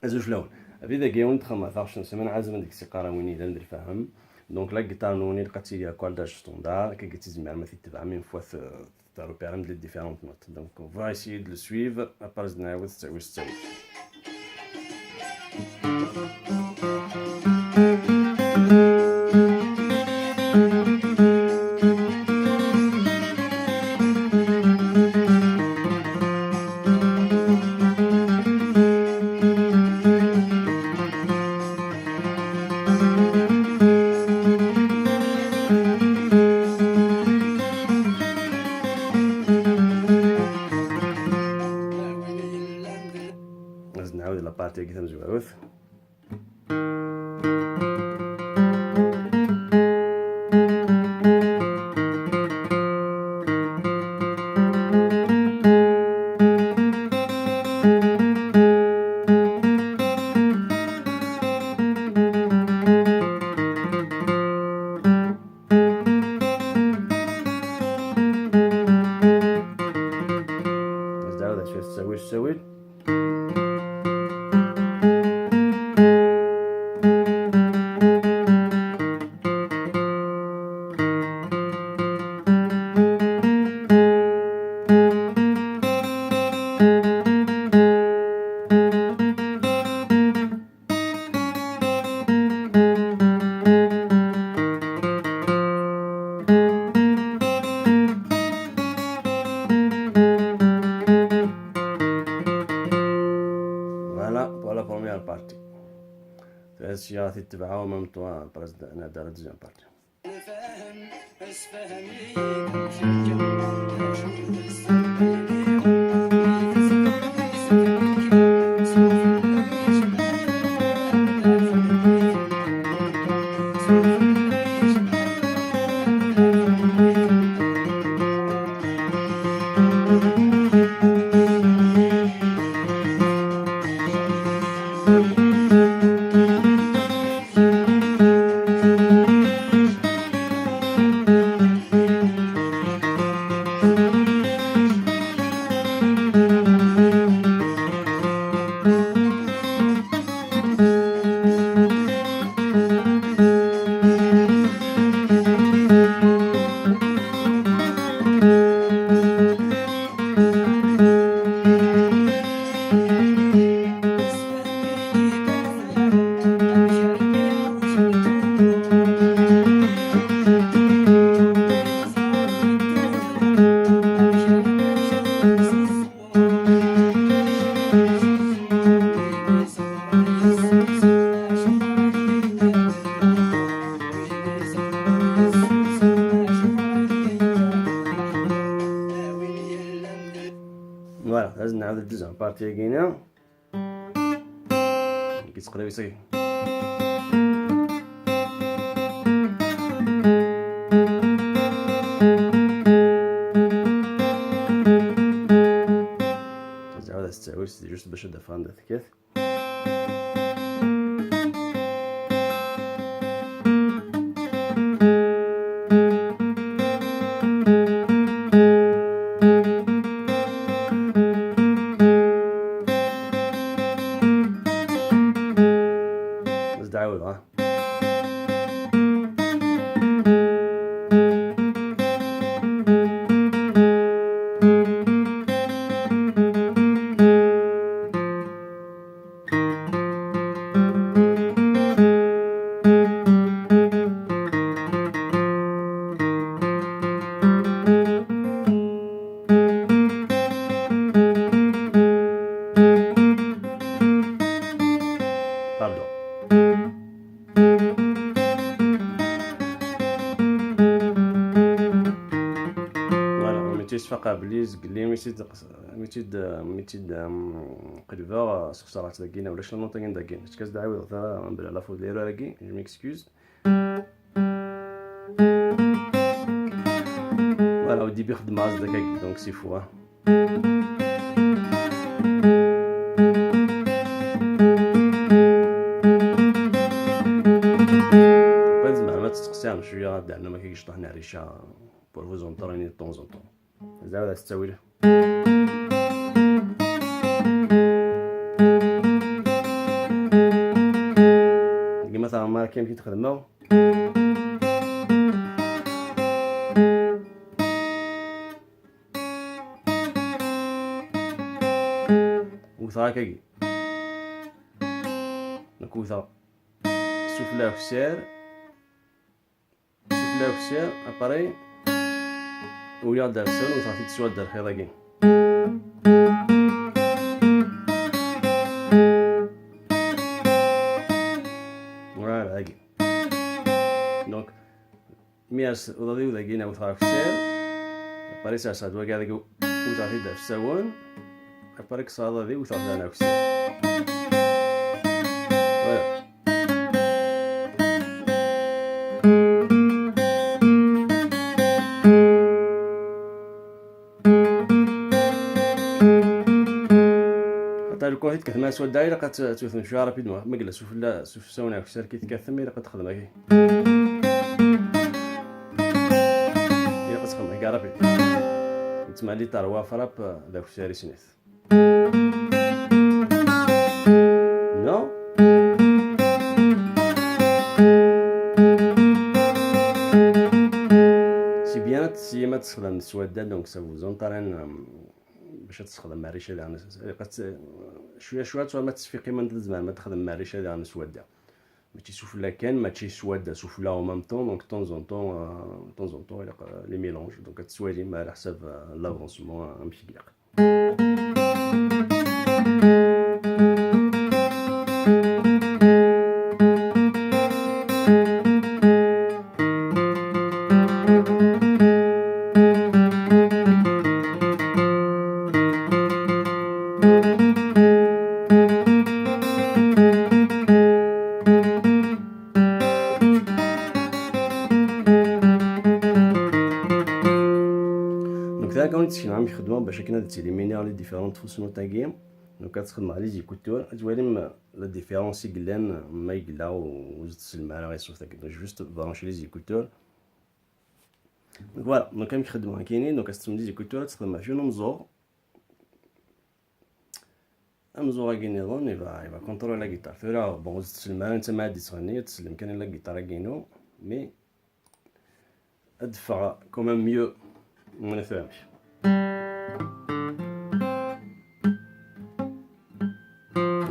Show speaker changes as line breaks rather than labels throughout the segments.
زوج لون بدا كيون تخمم 14 سيمانه عازم ديك السيقاره وين الا ندير فاهم. دونك لا جيتار نوني لقيتي ليها كوالداج ستوندار كي قلتي زعما ما تتبع ميم فوا تاع روبيرام ديال ديفيرونت نوت. دونك on va essayer de le suivre ابارز نعاود تساوي تساوي. نزيد نعاود لا بارتي كي تنزوعوث. نزيد نعاود عشويه تساوي تساوي. Voilà pour la première partie. هادشي غادي تتبعو ميم طوا برز انا دار الدوزيام بارتي. فوالا لازم نعاود الدوزيام بارتي كاينه كيتقراو يصيح. تعاود تستعوي جوست باش تدفع عندها ثكاث. تعاود باردون. فقا بليز قلي ميتيد قلبا سخسرات داكينا ولا شنو نوطين داكين اش كاز دعاود بلا لا فوت ليرو راكي جو ميكسكوز. فوالا ودي بيخدم هاز داك دونك سي فوا. زعما ما تتقسام شويه دعنا ما كيجيش طحنا عريشه بور فوز اونطريني طون زون طون. زعما تستوي له مثلا ماركه يمكن تخدمها وثا هكاكي نكوثا سفلا وكسير سفلا وكسير اباري ويا دار سون وصافي تسوى دار خير فوالا هاكي دونك مياس وضادي وذاكينا وثا وكسير اباري ساسا دوا كاع ذاك وصافي دار ساون اباري كصادا ذي وثا دانا وكسير فوالا الكوهيت كثما سوا الدايرة قد توثن شوية رابيدمون مقلا سوف سونا كسر كي تكثم إلا قد تخدم هكي إلا قد تخدم هكي رابيد تسمع لي تروا فراب ذاك الشاري سنيث نو سي بيان سي ما تخدم سودا دونك سافو زونطارين باش تستخدم مع الريشه ديال شويه ما تسفيقي من الزمان ما تخدم مع الريشه ديال السواده ماشي سوفلا كان ماشي سواده سوفلا او ميم طون دونك طون طون لي ميلونج دونك تسوالي على حساب لافونسمون نمشي كيق كون تشكي يخدموا باش كنا تيليمينير لي ديفيرونت فونكسيون تاع جيم دونك كتخدم على لي زيكوتور توالي لا ديفيرونسي قلان ما يقلا وزدت تسلم على غيصوف تاعك دونك جوست برانشي لي زيكوتور فوالا دونك كاين كيخدموا كاينين دونك كتستعمل لي زيكوتور تخدم فيهم مزور مزور كاين نظام يبا كونترول لا غيتار ثورا بون زدت تسلم على انت ما عادي تغني تسلم كان لا غيتار كاينو مي ادفع كومام ميو ما نفهمش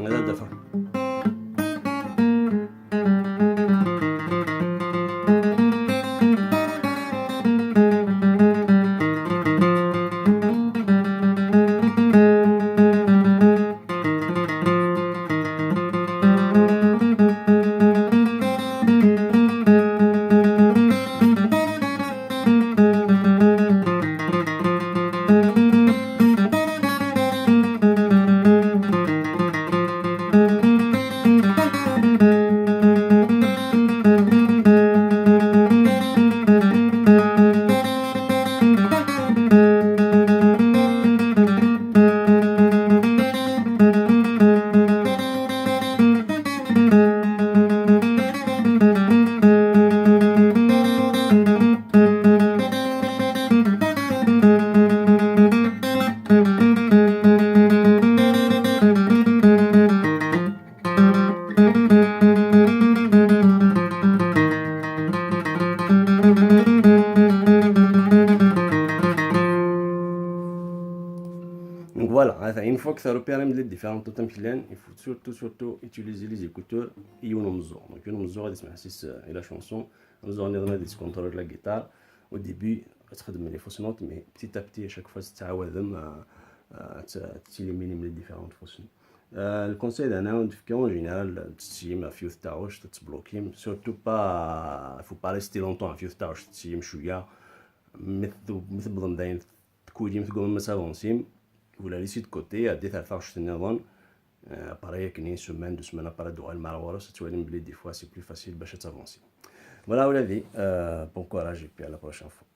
هذا الدفع Donc voilà, une fois que tu as repéré les différents totems il faut surtout utiliser les écouteurs et une mesure. Donc une mesure, c'est la chanson, une mesure on est contrôle la guitare. Au début, tu as les fausses notes, mais petit à petit, à chaque fois, tu as éliminé les différentes fausses notes. Le conseil d'un en général, si ma fuse taroche, tu bloques, surtout pas, il faut pas rester longtemps à fuse taroche, si مشوية مثل بضمدين تكويدي تقول ما سافونسيم ولا ليسي دو كوتي عدي 13 النظام اباري كاينين سومان دو سمان اباري دوال مع الورس توالي بلي دي فوا سي بلو فاسيل باش تافونسي فوالا ولادي بون كوراج اي بي على لا بروشين فوا